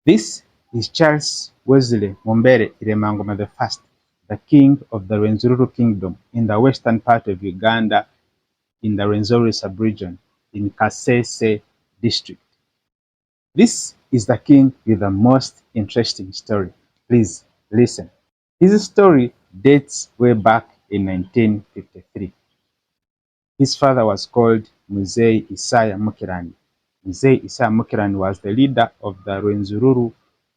This is Charles Wesley Mumbere Iremangoma I, the king of the Rwenzururu Kingdom in the western part of Uganda in the Rwenzururu sub-region in Kasese district. This is the king with the most interesting story. Please listen. His story dates way back in 1953. His father was called Muzei Isaya Mukirani. Muzei Isaya Mukirani was the leader of the Rwenzururu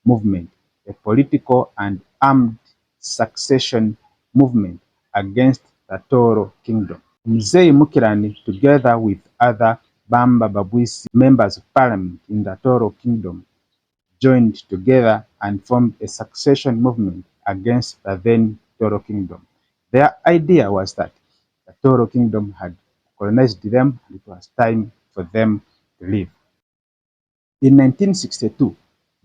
movement, a political and armed succession movement against the Toro Kingdom. Muzei Mukirani, together with other Bamba Babwisi members of parliament in the Toro Kingdom, joined together and formed a succession movement against the then Toro Kingdom. Their idea was that the Toro Kingdom had colonized them and it was time for them to leave. In 1962,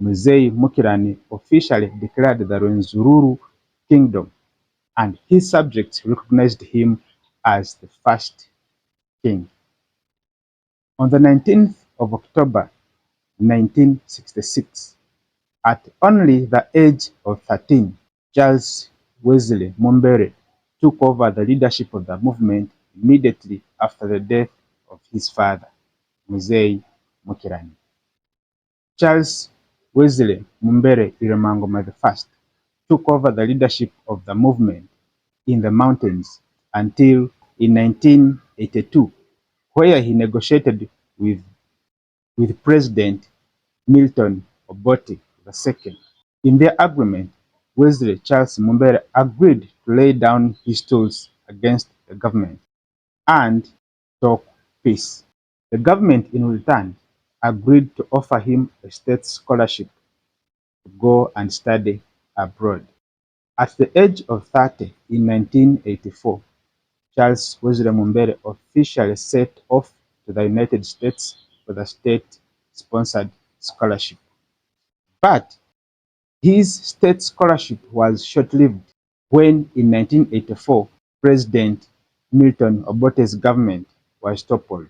Muzei Mukirani officially declared the Rwenzururu Kingdom, and his subjects recognized him as the first king. On the 19th of October 1966, at only the age of 13, Charles Wesley Mumbere took over the leadership of the movement immediately after the death of his father, Muzei Mukirani. Charles Wesley Mumbere Iremangoma I took over the leadership of the movement in the mountains until in 1982, where he negotiated with President Milton Obote II. In their agreement, Wesley Charles Mumbere agreed to lay down his tools against the government and talk peace. The government, in return, agreed to offer him a state scholarship to go and study abroad. At the age of 30 in 1984, Charles Wesley Mumbere officially set off to the United States for the state-sponsored scholarship. But his state scholarship was short-lived when, in 1984, President Milton Obote's government was toppled.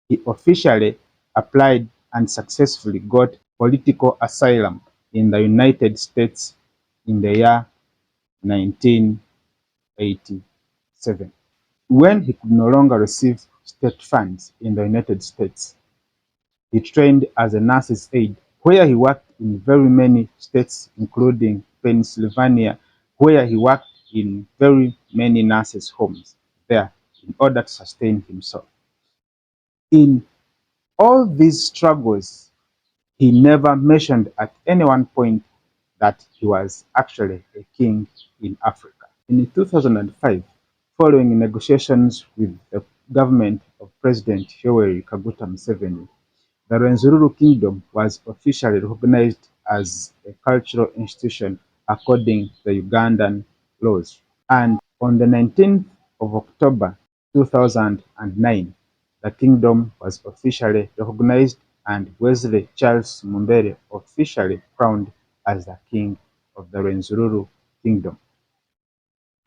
He officially applied and successfully got political asylum in the United States in the year 1987. When he could no longer receive state funds in the United States, he trained as a nurse's aide, where he worked in very many states, including Pennsylvania, where he worked in very many nurses' homes there in order to sustain himself. In all these struggles, he never mentioned at any one point that he was actually a king in Africa. In 2005, following negotiations with the government of President Yoweri Kaguta Museveni, the Rwenzururu Kingdom was officially recognized as a cultural institution according to the Ugandan laws. And on the 19th of October 2009, the kingdom was officially recognized and Wesley Charles Mumbere officially crowned as the king of the Rwenzururu Kingdom.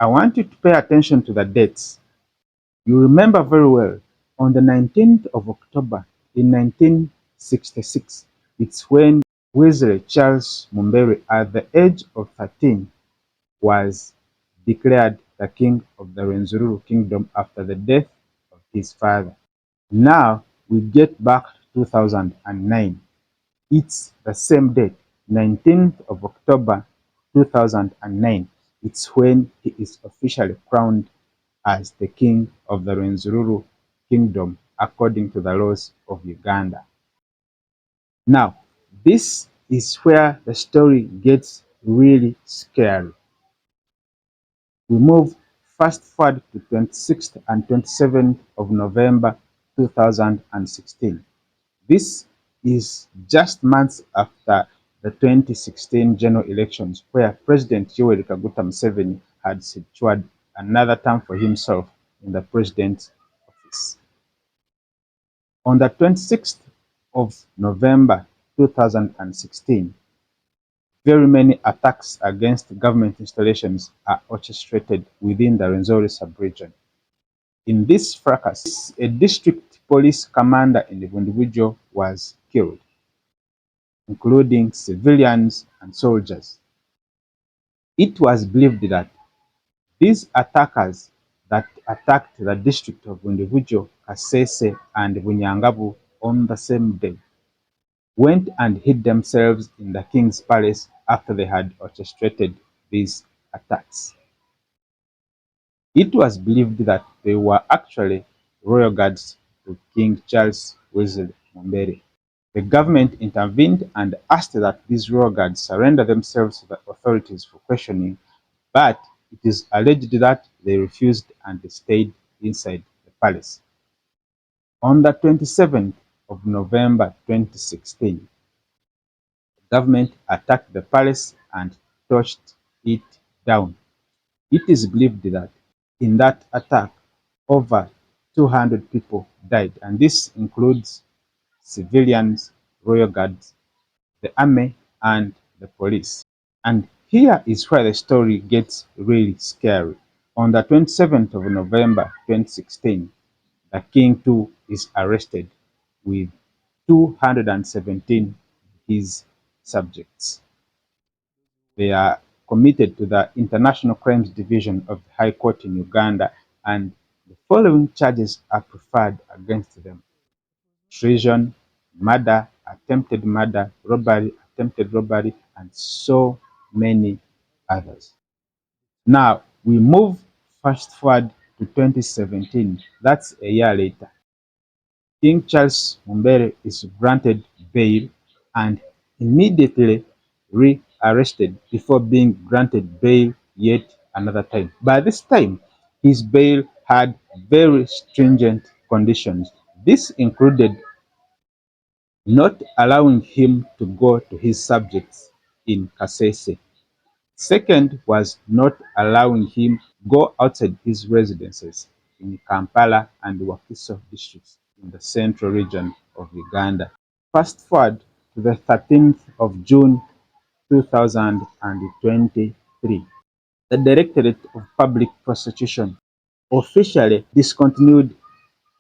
I want you to pay attention to the dates. You remember very well, on the 19th of October in 1966, it's when Wesley Charles Mumbere, at the age of 13, was declared the king of the Rwenzururu Kingdom after the death of his father. Now we get back to 2009. It's the same date, 19th of October 2009. It's when he is officially crowned as the king of the Rwenzururu Kingdom according to the laws of Uganda. Now, this is where the story gets really scary. We move fast forward to 26th and 27th of November 2016. This is just months after the 2016 general elections, where President Yoweri Kaguta Museveni had secured another term for himself in the president's office. On the 26th of November 2016, very many attacks against government installations are orchestrated within the Rwenzururu sub-region. In this fracas, a district police commander in the individual was killed. including civilians and soldiers. It was believed that these attackers that attacked the district of Bundibujo, Kasese, and Bunyangabu on the same day went and hid themselves in the king's palace after they had orchestrated these attacks. It was believed that they were actually royal guards to King Charles Wesley Mumbere. The government intervened and asked that these royal guards surrender themselves to the authorities for questioning, but it is alleged that they refused and stayed inside the palace. On the 27th of November 2016, the government attacked the palace and torched it down. It is believed that in that attack, over 200 people died, and this includes civilians, royal guards, the army, and the police. And here is where the story gets really scary. On the 27th of November 2016, the king too is arrested with 217 of his subjects. They are committed to the International Crimes Division of the High Court in Uganda, and the following charges are preferred against them: treason, murder, attempted murder, robbery, attempted robbery, and so many others. Now, we move fast forward to 2017. That's a year later. King Charles Mumbere is granted bail and immediately re-arrested before being granted bail yet another time. By this time, his bail had very stringent conditions. This included not allowing him to go to his subjects in Kasese. Second was not allowing him go outside his residences in Kampala and Wakiso districts in the central region of Uganda. Fast forward to the 13th of June 2023. The Directorate of Public Prosecution officially discontinued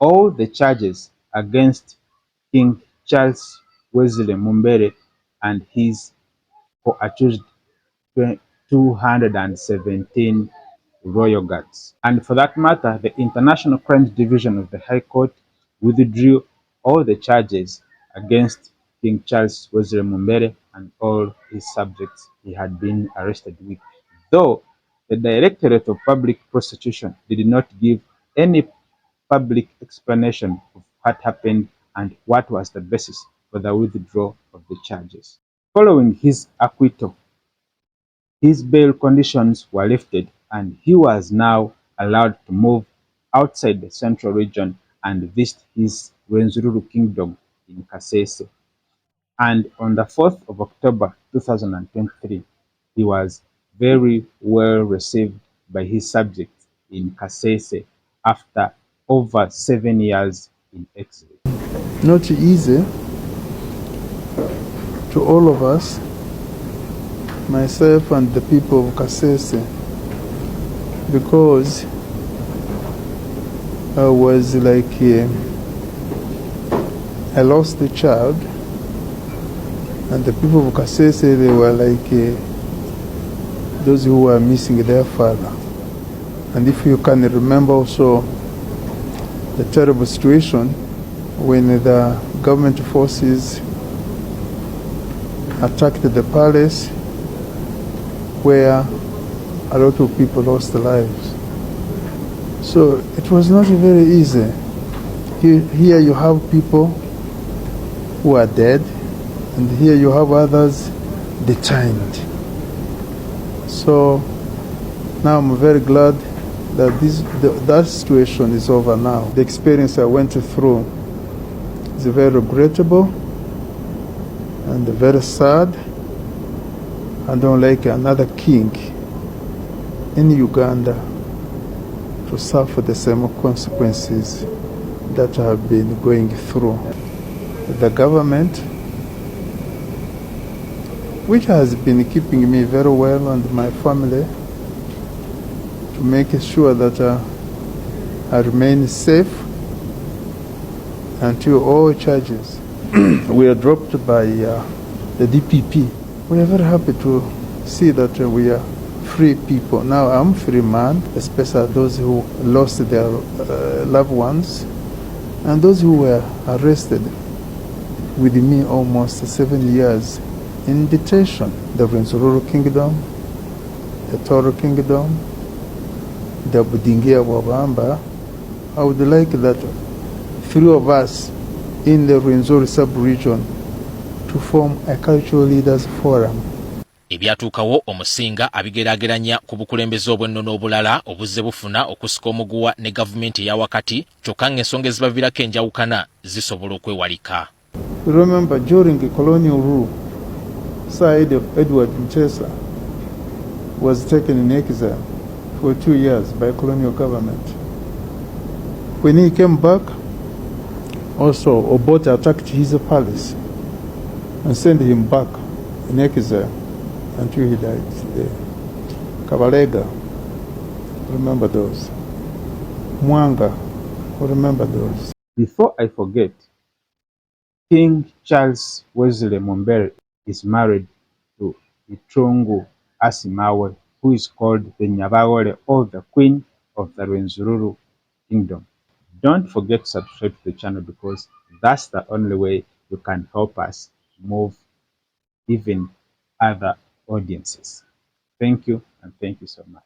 all the charges against King Charles Wesley Mumbere and his co-accused 217 royal guards. And for that matter, the International Crimes Division of the High Court withdrew all the charges against King Charles Wesley Mumbere and all his subjects he had been arrested with, though the Directorate of Public Prosecution did not give any public explanation of what happened and what was the basis for the withdrawal of the charges. Following his acquittal, his bail conditions were lifted and he was now allowed to move outside the central region and visit his Rwenzururu Kingdom in Kasese. And on the 4th of October 2023, he was very well received by his subjects in Kasese after over 7 years in exile. Not easy to all of us, myself and the people of Kasese, because I was like, I lost a child, and the people of Kasese, they were like those who were missing their father. And if you can remember also the terrible situation when the government forces attacked the palace, where a lot of people lost their lives. So it was not very easy. Here you have people who are dead, and here you have others detained. So now I'm very glad that that situation is over now. The experience I went through is very regrettable and very sad. I don't like another king in Uganda to suffer the same consequences that I have been going through. The government, which has been keeping me very well and my family, to make sure that I remain safe until all charges were dropped by the DPP. We are very happy to see that we are free people. Now I'm free man, especially those who lost their loved ones and those who were arrested with me almost 7 years in detention. The Rwenzururu Kingdom, the Toro Kingdom, the Budingia Wabamba. I would like that 3 of us in the Rwenzururu sub-region to form a cultural leaders forum. Ebyatuukawo Omusinga abigeraageranya ku bukulembeze obw'ennono obulala obuzze bufuna okusika omuguwa ne gavumenti eya wakati kyokka ng'ensonga ezibaviirako enjawukana zisobola okwewalika. Remember, during the colonial rule, Sir Edward Mchesa was taken in exile for 2 years by colonial government. When he came back, also Obote attacked his palace and sent him back in exile until he died there. Kabalega, remember those. Mwanga, remember those. Before I forget, King Charles Wesley Mumbere is married to Ichungu Asimawe, who is called the Nyabaole or the Queen of the Rwenzururu Kingdom. Don't forget to subscribe to the channel because that's the only way you can help us move even other audiences. Thank you and thank you so much.